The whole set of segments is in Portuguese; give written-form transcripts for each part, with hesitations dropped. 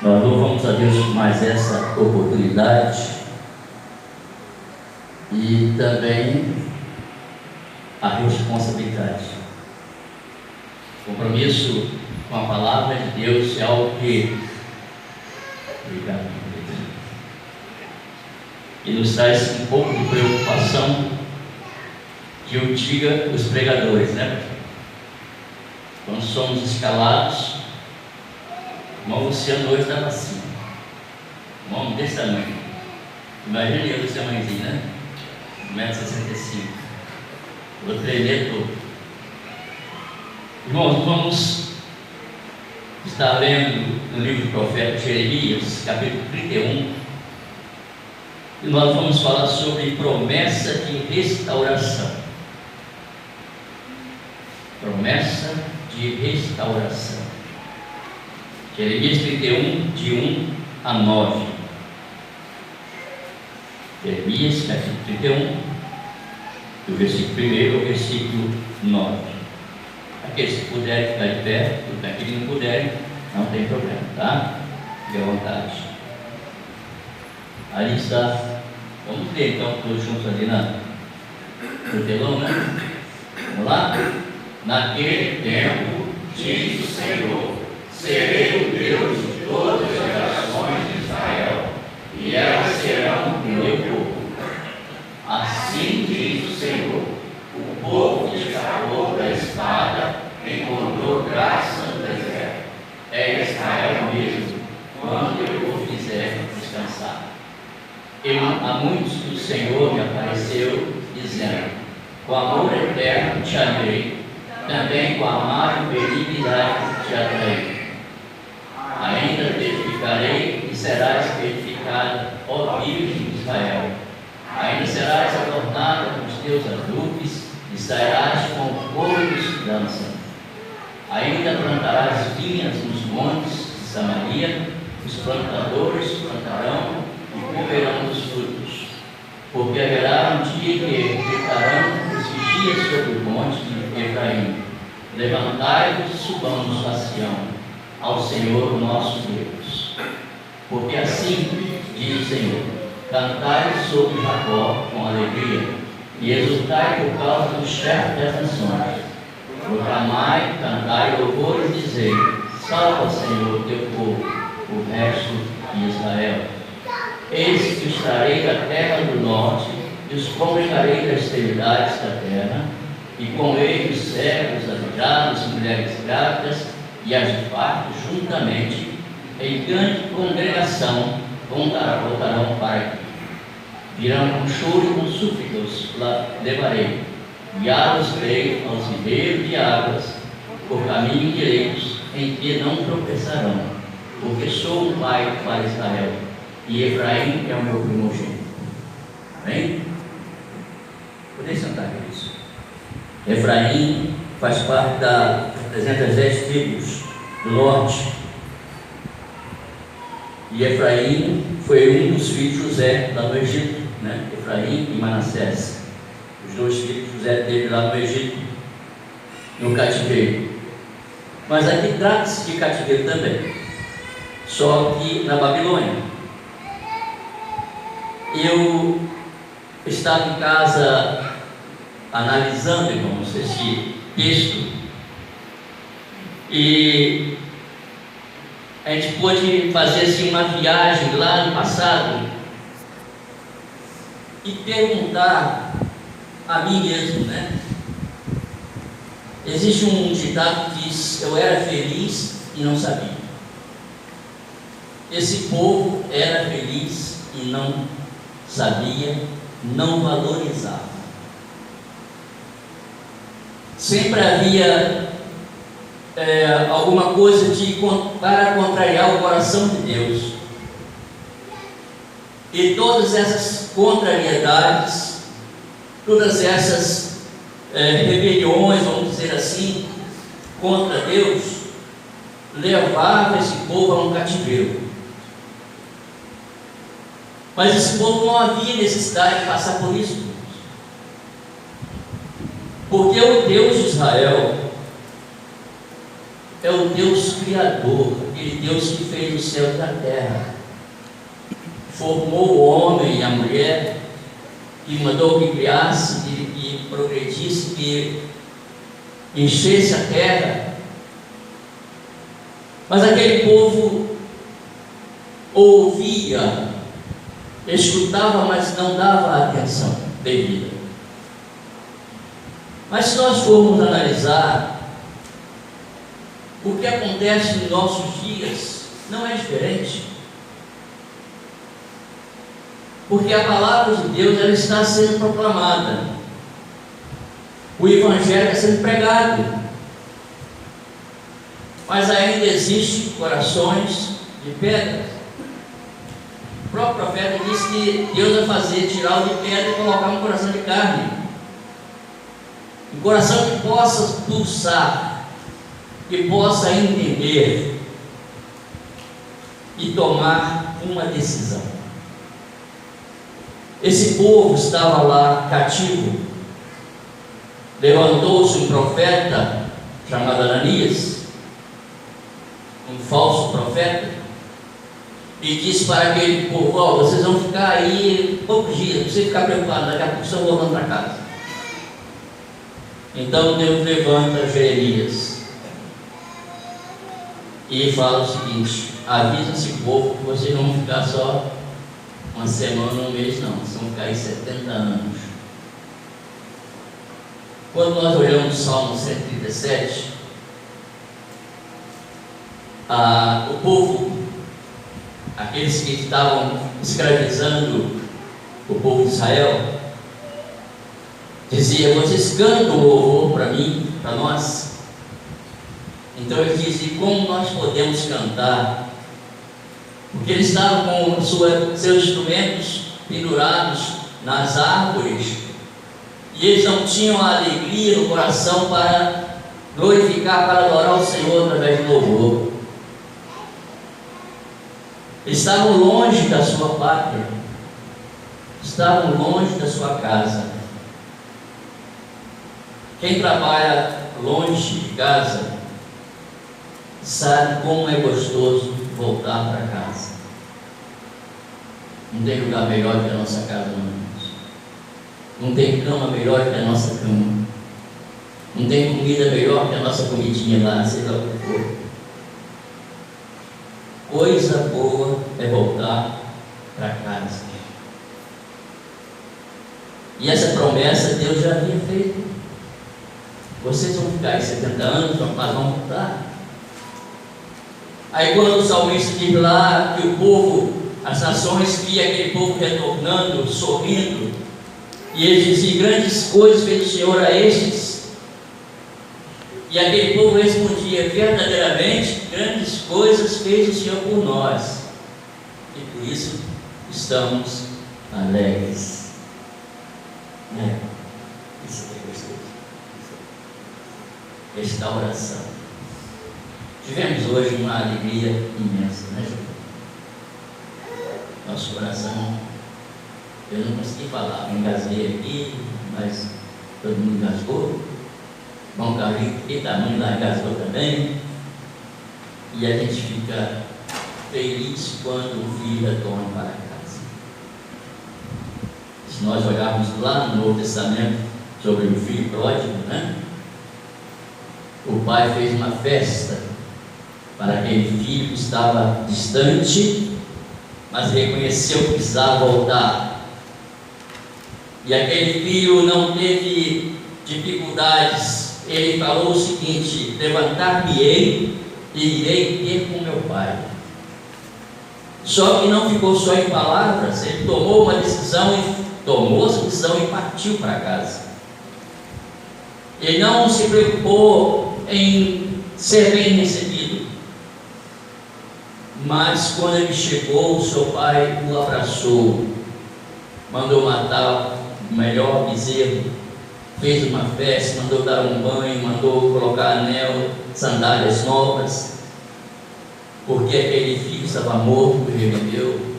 Nós louvamos a Deus por mais essa oportunidade e também a responsabilidade. O compromisso com a palavra de Deus é algo que e nos traz um pouco de preocupação, que eu diga os pregadores, né? Quando somos escalados, o irmão Luciano hoje estava assim, um homem desse tamanho. Imagine eu desse tamanhozinho, né? 1,65 m. Vou tremer todo. Irmãos, vamos estar lendo no livro do profeta Jeremias, capítulo 31, e nós vamos falar sobre promessa de restauração. Promessa de restauração. Jeremias 31, de 1 a 9. Jeremias, capítulo 31, do versículo 1 ao versículo 9. Aqueles que puderem ficar de pé, e aqueles que não puderem, não tem problema, tá? Fique à vontade. Ali está. Vamos ler então todos juntos ali no telão, né? Vamos lá? Naquele tempo, diz o Senhor: serei o Deus de todas as gerações de Israel, e elas serão o meu povo. Assim diz o Senhor: o povo que escapou da espada encontrou graça no deserto. É Israel mesmo, quando eu o fizer descansar. A muitos o Senhor me apareceu, dizendo: com amor eterno te amei, também com amável benignidade te atraí. Ainda te edificarei e serás edificada, ó Virgem de Israel. Ainda serás adornada com os teus adubes e sairás com coros de dança. Ainda plantarás vinhas nos montes de Samaria, os plantadores plantarão e comerão dos frutos. Porque haverá um dia que gritarão os vigias sobre o monte de Efraim: levantai-vos e subamos a Sião, ao Senhor nosso Deus. Porque assim diz o Senhor: cantai sobre Jacó com alegria, e exultai por causa do chefe das nações. Proclamai, cantai louvores, e dizei: salva, Senhor, teu povo, o resto de Israel. Eis que os trarei da terra do norte, e os congregarei das extremidades da terra, e com eles os cegos, aleijados, mulheres grávidas e as de parto juntamente, em grande congregação voltarão para aqui. Virão com choro e com súplicas, lá levarei, guiá-los-ei aos ribeiros de águas, por caminhos direitos, em que não tropeçarão, porque sou um pai para Israel, e Efraim é o meu primogênito. Amém? Podem sentar, queridos. Efraim faz parte representa as 10 tribos do norte. E Efraim foi um dos filhos de José lá no Egito, né? Efraim e Manassés. Os dois filhos de José teve lá no Egito, no cativeiro. Mas aqui trata-se de cativeiro também, só que na Babilônia. Eu estava em casa analisando, irmãos, esse texto, e a gente pôde fazer assim uma viagem lá no passado e perguntar a mim mesmo, né? Existe um ditado que diz: eu era feliz e não sabia. Esse povo era feliz e não sabia, não valorizava. Sempre havia alguma coisa para contrariar o coração de Deus. E todas essas contrariedades, todas essas rebeliões, vamos dizer assim, contra Deus, levavam esse povo a um cativeiro. Mas esse povo não havia necessidade de passar por isso, porque o Deus de Israel é o Deus Criador, aquele Deus que fez o céu e a terra, formou o homem e a mulher, que mandou que criasse, que progredisse, que enchesse a terra. Mas aquele povo ouvia, escutava, mas não dava atenção devida. Mas se nós formos analisar, o que acontece nos nossos dias não é diferente. Porque a palavra de Deus, ela está sendo proclamada, o Evangelho está sendo pregado, mas ainda existem corações de pedra. O próprio profeta disse que Deus vai tirar o de pedra e colocar um coração de carne, um coração que possa pulsar, que possa entender e tomar uma decisão. Esse povo estava lá cativo. Levantou-se um profeta chamado Ananias, um falso profeta, e disse para aquele povo: ó, vocês vão ficar aí poucos dias, não precisa ficar preocupado, daqui a pouco estão voltando para casa. Então Deus levanta Jeremias e fala o seguinte: avisa esse povo que vocês não vão ficar só uma semana ou um mês, não, vocês vão ficar aí 70 anos. Quando nós olhamos o Salmo 137, o povo, aqueles que estavam escravizando o povo de Israel, dizia: vocês cantam louvor para mim, para nós. Então ele dizia: como nós podemos cantar? Porque eles estavam com seus instrumentos pendurados nas árvores, e eles não tinham a alegria no coração para glorificar, para adorar o Senhor através de louvor. Eles estavam longe da sua pátria, estavam longe da sua casa. Quem trabalha longe de casa sabe como é gostoso voltar para casa. Não tem lugar melhor que a nossa casa, não. Não tem cama melhor que a nossa cama. Não tem comida melhor que a nossa comidinha lá, seja lá o que for. Coisa boa é voltar para casa. E essa promessa Deus já havia feito. Vocês vão ficar aí 70 anos, mas vão voltar. Aí quando o salmista diz lá que o povo, as nações via aquele povo retornando, sorrindo, e eles diziam: grandes coisas fez o Senhor a estes. E aquele povo respondia: verdadeiramente, grandes coisas fez o Senhor por nós, e por isso estamos alegres. Isso é gostoso. Restauração. Tivemos hoje uma alegria imensa, né, João? Nosso coração, eu não consegui falar, me engasguei aqui, mas todo mundo engasgou. Bom, Carlinhos, que tamanho lá engasgou também. E a gente fica feliz quando o filho retorna para casa. Se nós olharmos lá no Novo Testamento sobre o filho pródigo, né? O pai fez uma festa para aquele filho que estava distante, mas reconheceu que precisava voltar. E aquele filho não teve dificuldades. Ele falou o seguinte: levantar-me-ei e irei ter com meu pai. Só que não ficou só em palavras. Ele tomou uma decisão e partiu para casa. Ele não se preocupou em ser bem recebido. Mas quando ele chegou, o seu pai o abraçou, mandou matar o melhor bezerro, fez uma festa, mandou dar um banho, mandou colocar anel, sandálias novas, porque aquele filho estava morto e reviveu,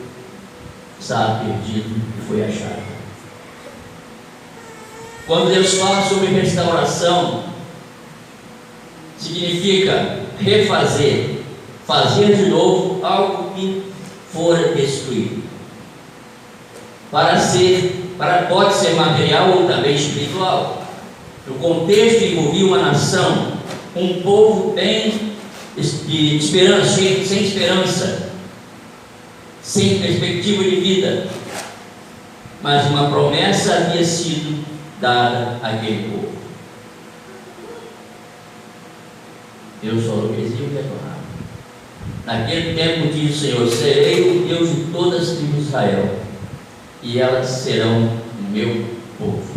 estava perdido e foi achado. Quando Deus fala sobre restauração, significa refazer, fazer de novo algo que fora destruído. Pode ser material ou também espiritual. O contexto envolvia uma nação, um povo sem esperança, sem perspectiva de vida, mas uma promessa havia sido dada àquele povo. Deus falou que eles iam retornar. Naquele tempo diz o Senhor: serei o Deus de todas as tribos de Israel, e elas serão o meu povo.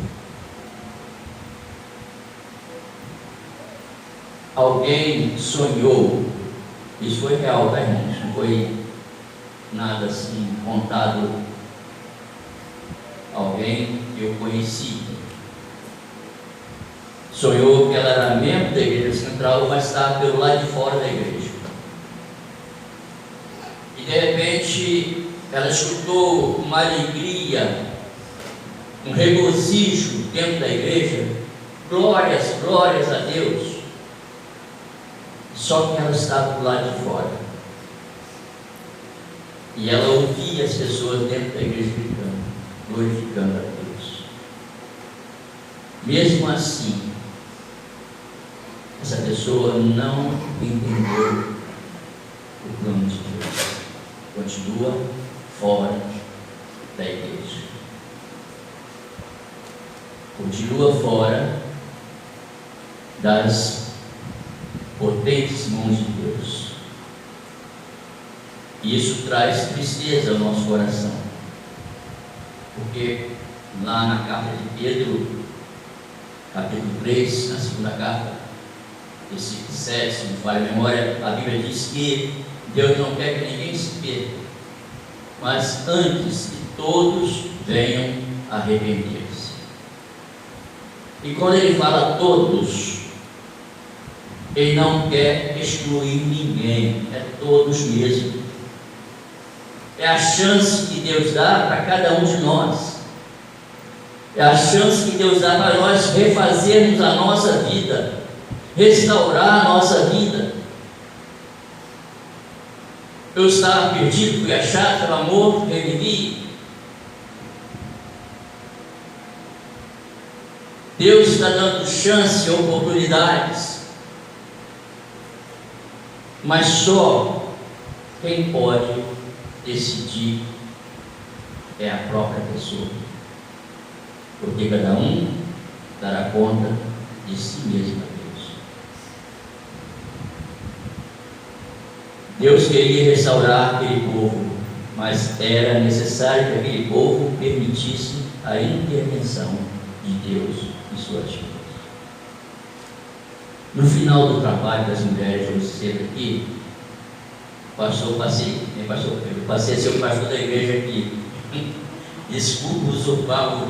Alguém sonhou, isso foi real, tá, irmãos? Não foi nada assim contado. Alguém que eu conheci sonhou que ela era membro da igreja central, mas estava pelo lado de fora da igreja. E de repente ela escutou uma alegria, um regozijo dentro da igreja. Glórias, glórias a Deus. Só que ela estava do lado de fora. E ela ouvia as pessoas dentro da igreja gritando, glorificando a Deus. Mesmo assim, essa pessoa não entendeu o plano de Deus. Continua fora da igreja. Continua fora das potentes mãos de Deus. E isso traz tristeza ao nosso coração, porque lá na carta de Pedro, capítulo 3, na segunda carta, versículo 7, se não falha a memória, a Bíblia diz que Deus não quer que ninguém se perca, mas antes que todos venham arrepender-se. E quando ele fala todos, ele não quer excluir ninguém, é todos mesmo. É a chance que Deus dá para cada um de nós. É a chance que Deus dá para nós refazermos a nossa vida, restaurar a nossa vida. Eu estava perdido, fui achado, estava morto, revivi. Deus está dando chance e oportunidades, mas só quem pode decidir é a própria pessoa, porque cada um dará conta de si mesmo a Deus. Deus queria restaurar aquele povo, mas era necessário que aquele povo permitisse a intervenção de Deus em suas vidas. No final do trabalho das mulheres, eu cedo aqui, eu passei a ser o pastor da igreja aqui. Desculpa usurpar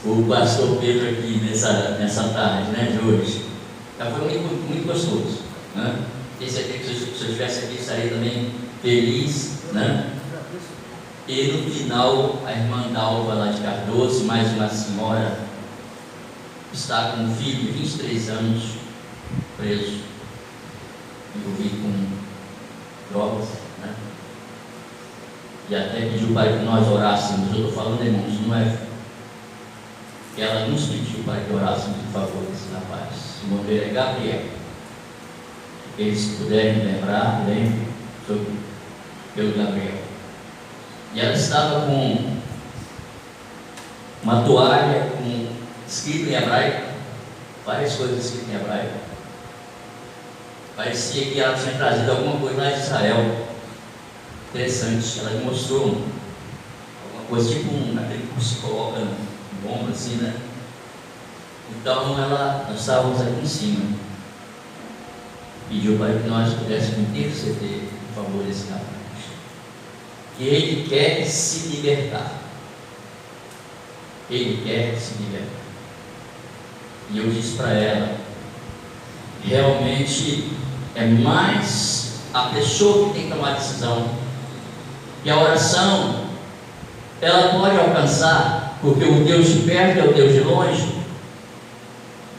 o pastor Pedro aqui nessa tarde, né, de hoje. Já foi muito gostoso, né? Tenho certeza que se eu estivesse aqui, estaria também feliz, né? E no final, a irmã Dalva lá de Cardoso, mais uma senhora, está com um filho de 23 anos, preso, envolvido com drogas, né? E até pediu para que nós orássemos. Eu estou falando, irmãos, não é? Ela nos pediu para que orássemos em favor desse rapaz. O nome dele é Gabriel. Eles, se puderem lembrar, lembrem pelo Gabriel. E ela estava com uma toalha escrito em hebraico, várias coisas escritas em hebraico. Parecia que ela tinha trazido alguma coisa lá de Israel. Interessante, ela me mostrou alguma coisa tipo aquele que se coloca no ombro assim, né? Então nós estávamos aqui em cima. Pediu para que nós pudéssemos interceder em favor desse rapaz. Que ele quer se libertar. Ele quer se libertar. E eu disse para ela, realmente é mais a pessoa que tem que tomar a decisão. E a oração, ela pode alcançar, porque o Deus de perto é o Deus de longe.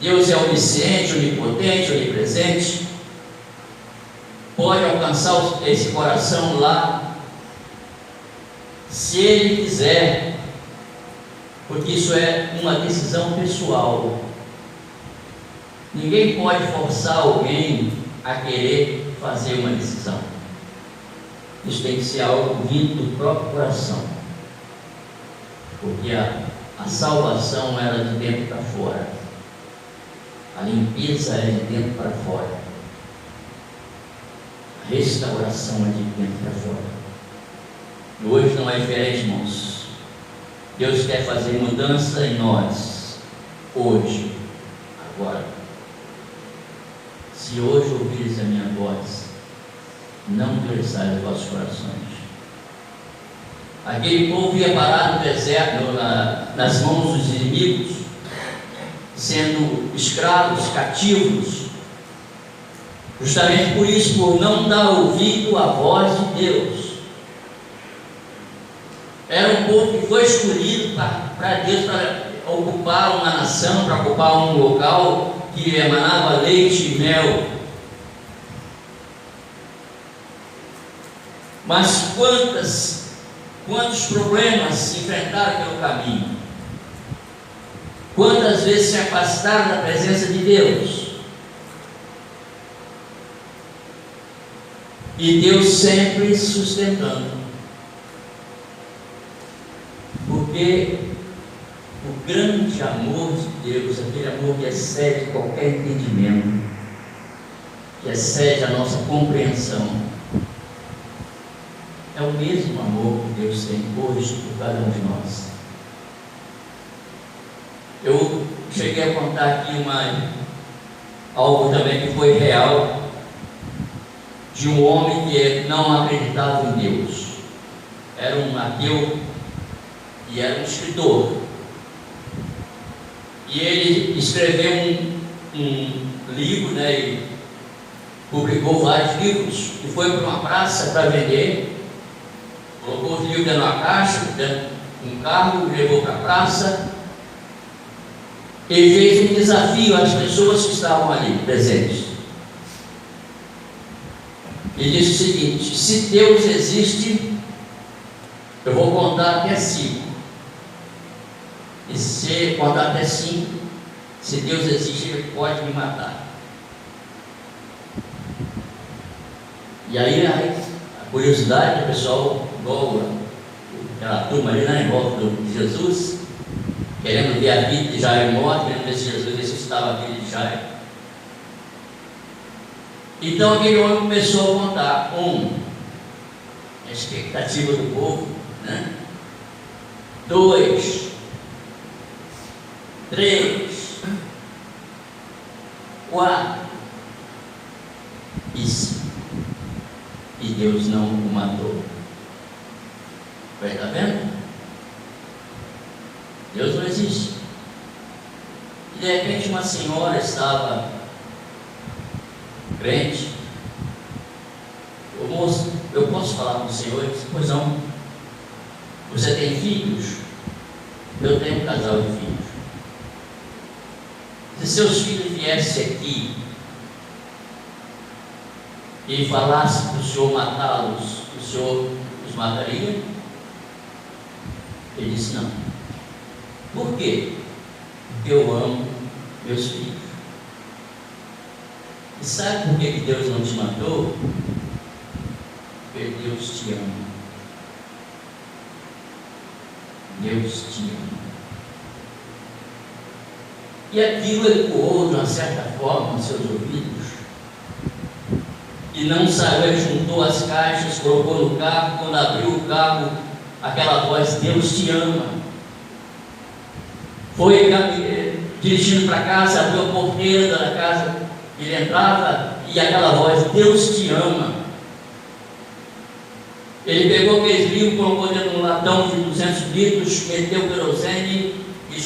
Deus é onisciente, onipotente, onipresente. pode alcançar esse coração lá, se Ele quiser, porque isso é uma decisão pessoal. Ninguém pode forçar alguém a querer fazer uma decisão. Isso tem que ser algo vindo do próprio coração, porque a salvação era de dentro para fora, a limpeza é de dentro para fora, a restauração é de dentro para fora. E hoje não é diferente, irmãos. Deus quer fazer mudança em nós, hoje, agora. Se hoje ouvires a minha voz, não endureçais os vossos corações. Aquele povo ia parar no deserto, nas mãos dos inimigos, sendo escravos, cativos, justamente por isso, por não dar ouvido à voz de Deus. Era um povo que foi escolhido para Deus, para ocupar uma nação, para ocupar um local que emanava leite e mel. Mas quantos problemas enfrentaram pelo caminho? Quantas vezes se afastaram da presença de Deus? E Deus sempre sustentando. Porque o grande amor de Deus, aquele amor que excede qualquer entendimento, que excede a nossa compreensão, é o mesmo amor que Deus tem hoje por cada um de nós. Eu cheguei a contar aqui algo também que foi real, de um homem que não acreditava em Deus. Era um ateu e era um escritor. E ele escreveu um livro, e publicou vários livros, e foi para uma praça para vender. Colocou os livros dentro de uma caixa, dentro de um carro, levou para a praça. Ele fez um desafio às pessoas que estavam ali presentes. Ele disse o seguinte: se Deus existe, eu vou contar até 5. E se contar até 5, se Deus existe, Ele pode me matar. E aí a curiosidade do pessoal, igual aquela turma ali, em volta de Jesus, querendo ver a vida de Jairo morto, querendo ver se Jesus ressuscitava a vida de Jairo. Então aquele homem começou a contar: a expectativa do povo, 2, 3, 4 e 5. E Deus não o matou. Está vendo? Deus não existe. E de repente uma senhora estava crente. Ô moço, eu posso falar com o senhor? Eu disse: pois não. Você tem filhos? Eu tenho um casal de filhos. Se seus filhos viessem aqui e falasse para o senhor matá-los, o senhor os mataria? Ele disse: não. Por quê? Porque eu amo meus filhos. E sabe por que Deus não te matou? Porque Deus te ama. Deus te ama. E aquilo ecoou de uma certa forma nos seus ouvidos. E não saiu, ele juntou as caixas, colocou no carro. Quando abriu o carro, aquela voz: Deus te ama. Foi dirigindo para casa, abriu a porteira da casa, ele entrava e aquela voz: Deus te ama. Ele pegou aqueles livros, colocou dentro de um latão de 200 litros, meteu querosene,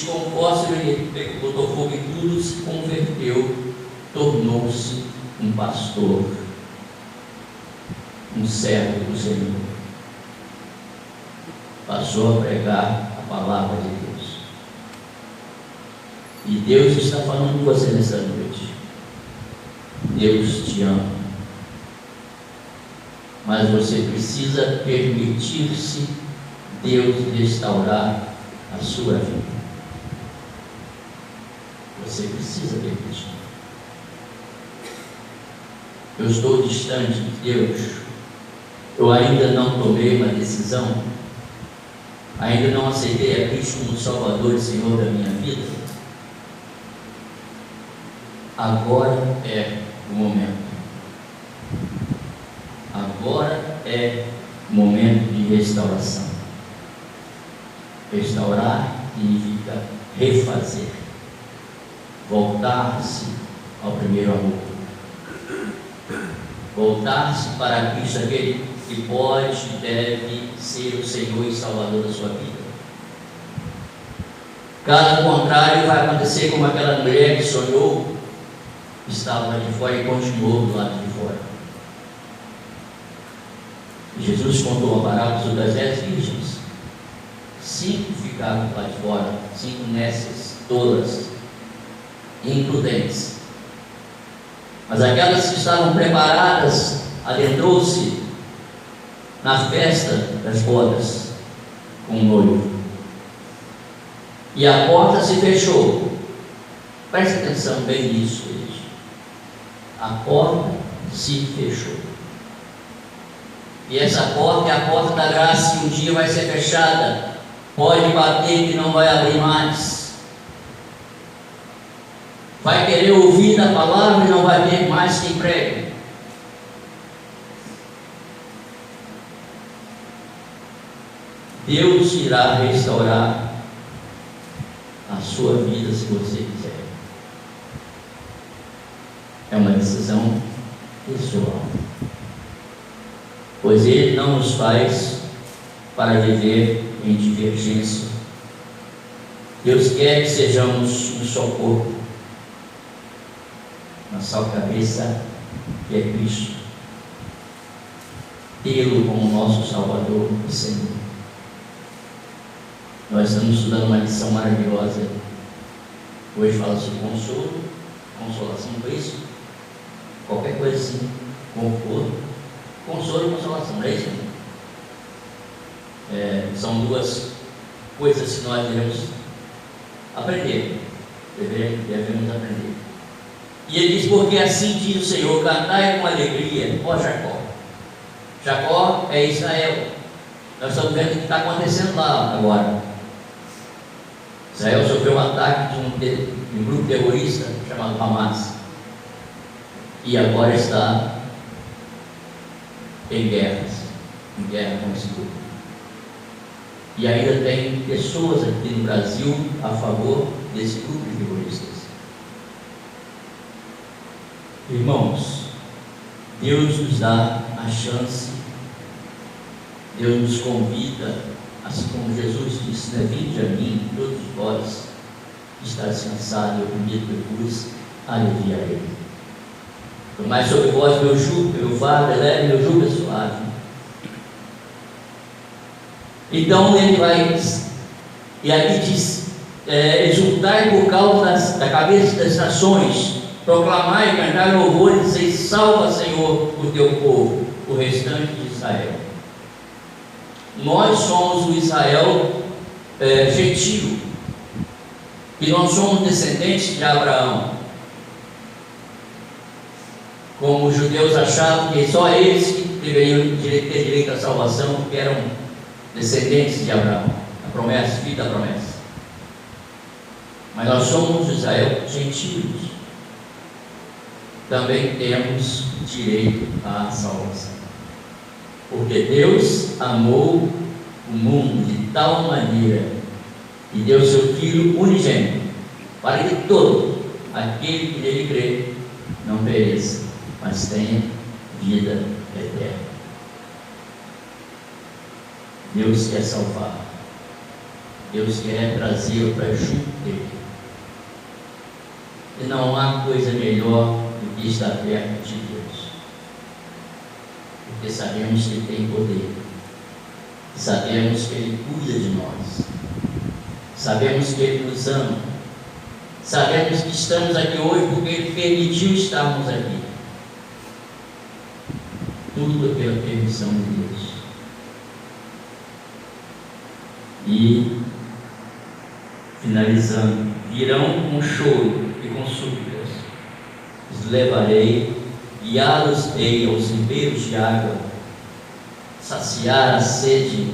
com o fósforo, ele botou fogo em tudo, se converteu, tornou-se um pastor, um servo do Senhor. Passou a pregar a palavra de Deus. E Deus está falando com você nessa noite. Deus te ama. mas você precisa permitir-se Deus restaurar a sua vida. Você precisa permitir. Eu estou distante de Deus. Eu ainda não tomei uma decisão. Ainda não aceitei a Cristo como Salvador e Senhor da minha vida. Agora é o momento. Agora é o momento de restauração. Restaurar significa refazer. Voltar-se ao primeiro amor. Voltar-se para Cristo, aquele que pode e deve ser o Senhor e Salvador da sua vida. Caso contrário, vai acontecer como aquela mulher que sonhou, estava lá de fora e continuou do lado de fora. Jesus contou uma parábola sobre as 10 virgens. 5 ficaram lá de fora, 5 nécias, tolas, imprudentes. Mas aquelas que estavam preparadas, adentrou-se na festa das bodas com o noivo. E a porta se fechou. Preste atenção bem nisso, gente. A porta se fechou. E essa porta é a porta da graça, que um dia vai ser fechada. Pode bater que não vai abrir mais. Vai querer ouvir a palavra e não vai ter mais quem pregue. Deus irá restaurar a sua vida se você quiser. É uma decisão pessoal. Pois Ele não nos faz para viver em divergência. Deus quer que sejamos um só corpo, uma só cabeça, que é Cristo. Tê-lo como nosso Salvador e Senhor. Nós estamos estudando uma lição maravilhosa. Hoje fala sobre consolo, consolação, não é isso? Qualquer coisa assim, conforto, consolo e consolação, não é isso? São duas coisas que nós devemos aprender, devemos aprender. E ele diz: porque assim diz o Senhor, cantai com alegria, ó Jacó. Jacó é Israel. Nós estamos vendo o que está acontecendo lá agora. Israel sofreu um ataque de um grupo terrorista chamado Hamas, e agora está em guerra com esse grupo. E ainda tem pessoas aqui no Brasil a favor desse grupo de terroristas. Irmãos, Deus nos dá a chance, Deus nos convida, assim como Jesus disse, né? Vinde a mim, todos vós que estáis cansados e oprimidos por cruz, aliviarei. Tomai sobre vós meu jugo, meu fardo, leve, meu jugo é suave. Então ele vai, e aqui diz, exultai por causa da cabeça das nações, proclamai e cantai louvor e dizer: salva, Senhor, o teu povo, o restante de Israel. Nós somos o Israel gentio, e nós somos descendentes de Abraão. Como os judeus achavam que só eles que deveriam ter direito à salvação, porque eram descendentes de Abraão, a promessa, filho da promessa. Mas nós somos Israel gentios. Também temos direito à salvação, porque Deus amou o mundo de tal maneira que deu seu Filho unigênito, para que todo aquele que nele crê não pereça, mas tenha vida eterna. Deus quer salvar, Deus quer trazê-lo para junto dele. E não há coisa melhor do que estar perto de Deus, porque sabemos que Ele tem poder, sabemos que Ele cuida de nós, sabemos que Ele nos ama, sabemos que estamos aqui hoje porque Ele permitiu estarmos aqui. tudo pela permissão de Deus. E, finalizando, virão com choro e com súplicas, os levarei, guiá-los-ei aos ribeiros de água, saciar a sede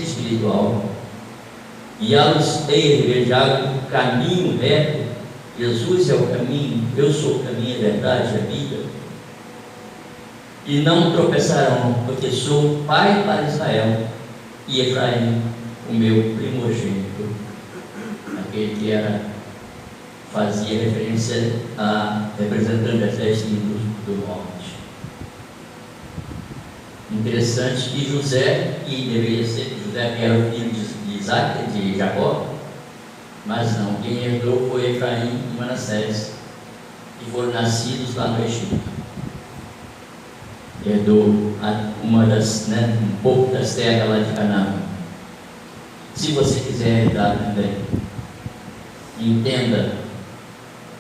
espiritual, guiá-los-ei a ribeiros de água, o caminho reto. Jesus é o caminho, eu sou o caminho, a verdade e a vida. E não tropeçarão, porque sou pai para Israel e Efraim, o meu primogênito, aquele que fazia referência a representante das 10 tribos do norte. Interessante que José, que deveria ser José, que era o filho de Isaac, de Jacó, mas não, quem herdou foi Efraim e Manassés, que foram nascidos lá no Egito. Herdou um pouco das terras lá de Canaã. Se você quiser herdar também, entenda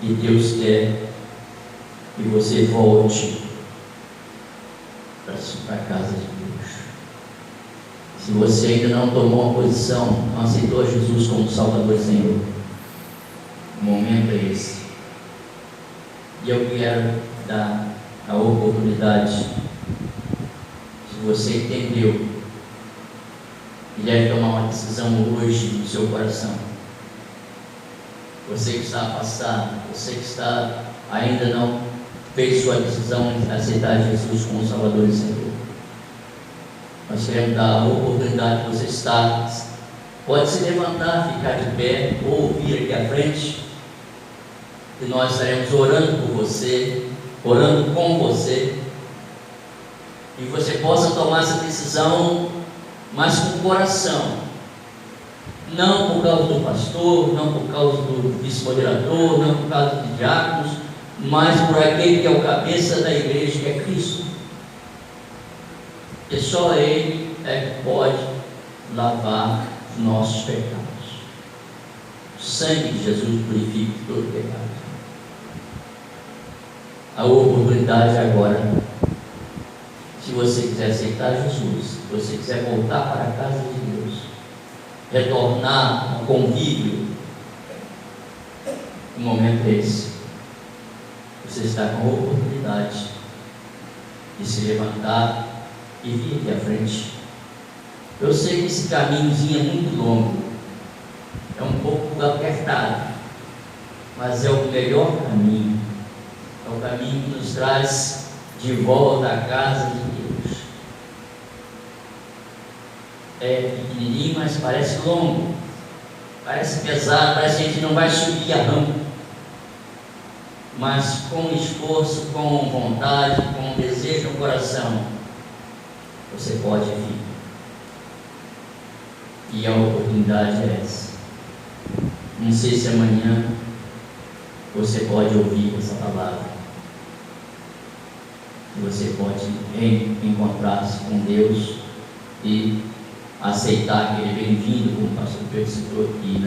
que Deus quer que você volte para a casa de Deus. Se você ainda não tomou uma posição, não aceitou Jesus como Salvador e Senhor, o momento é esse. E eu quero dar a oportunidade, se você entendeu e deve tomar uma decisão hoje no seu coração, você que está afastado, você que ainda não fez sua decisão de aceitar Jesus como Salvador e Senhor, nós queremos dar a oportunidade que você pode se levantar, ficar de pé ou vir aqui à frente, e nós estaremos orando por você, orando com você, e você possa tomar essa decisão, mas com o coração, não por causa do pastor, não por causa do vice-moderador, não por causa de diáconos, mas por aquele que é o cabeça da igreja, que é Cristo. E só Ele é que pode lavar os nossos pecados. O sangue de Jesus purifica todo pecado. A oportunidade agora, se você quiser aceitar Jesus, se você quiser voltar para a casa de Deus, retornar ao convívio, o momento é esse. Você está com a oportunidade de se levantar e vir aqui à frente. Eu sei que esse caminhozinho é muito longo, é um pouco apertado, mas é o melhor caminho, é o caminho que nos traz de volta à casa de Deus. É pequenininho, mas parece longo, parece pesado, parece que a gente não vai subir a rampa, mas com esforço, com vontade, com desejo no coração, você pode vir. E a oportunidade é essa. Não sei se amanhã você pode ouvir essa palavra, você pode encontrar-se com Deus e aceitar que Ele é bem-vindo, como o pastor Pedro citou aqui,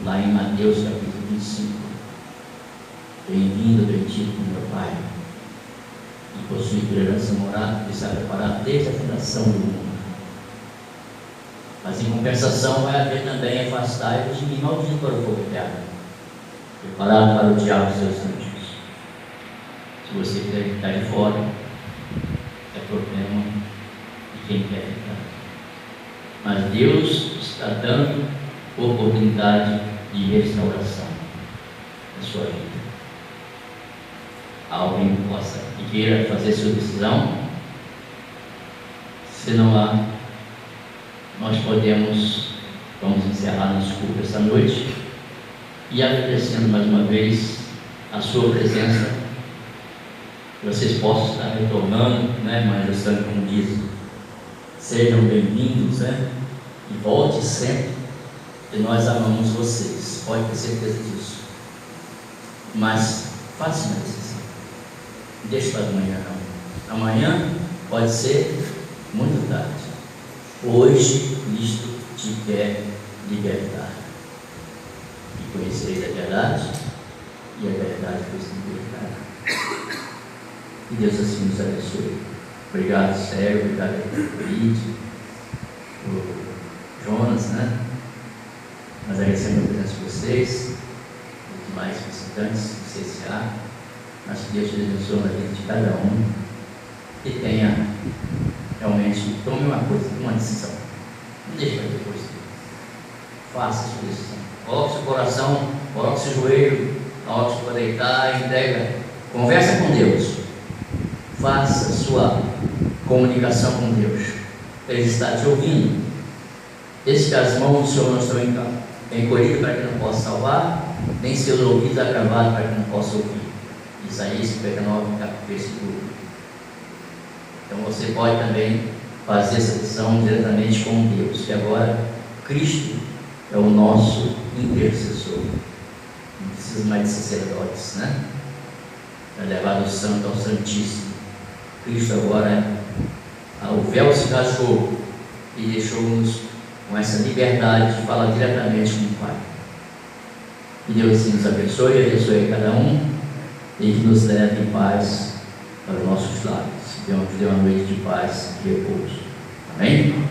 lá em Mateus capítulo 25. Bem-vindo, bendito meu Pai, que possui herança morada, que está preparado desde a fundação do mundo. Mas em compensação vai haver também afastai-vos de mim, maldito para o fogo eterno, preparado para o diabo e seus anjos. Se você quiser ficar de fora, é problema de quem quer ficar. Mas Deus está dando oportunidade de restauração na sua vida. Alguém que possa e queira fazer sua decisão? Se não há, nós vamos encerrar nosso culto esta noite e agradecendo mais uma vez a sua presença, que vocês possam estar retornando, manifestando, como diz, sejam bem-vindos, e volte sempre, que nós amamos vocês, pode ter certeza disso. Mas faça uma decisão. Deixa para amanhã não. Amanhã pode ser muito tarde. Hoje Cristo te quer libertar. E conhecereis a verdade, e a verdade vos libertará. Que Deus assim nos abençoe. Obrigado, Sérgio, obrigado pelo Luiz, o Jonas, né? Nós agradecemos a presença de vocês, os demais visitantes do CCA. Mas que Deus te abençoe na vida de cada um e tenha realmente, tome uma coisa, uma decisão. Não deixe para depois. Faça a sua decisão. Coloque seu coração, coloque seu joelho, na hora que você for deitar, entrega, conversa com Deus. Faça a sua comunicação com Deus. Ele está te ouvindo. Desde que as mãos do Senhor não estão encolhidas para que não possa salvar, nem seus ouvidos agravados para que não possa ouvir. Isaías 59, versículo 1. Então você pode também fazer essa decisão diretamente com Deus. E agora, Cristo é o nosso intercessor. Não precisa mais de sacerdotes, né? É levado do santo ao santíssimo. Cristo agora, o véu se rasgou e deixou-nos com essa liberdade de falar diretamente com o Pai. Que Deus assim nos abençoe cada um e que nos leve em paz para os nossos lares. Que Deus nos dê uma noite de paz e repouso. Amém?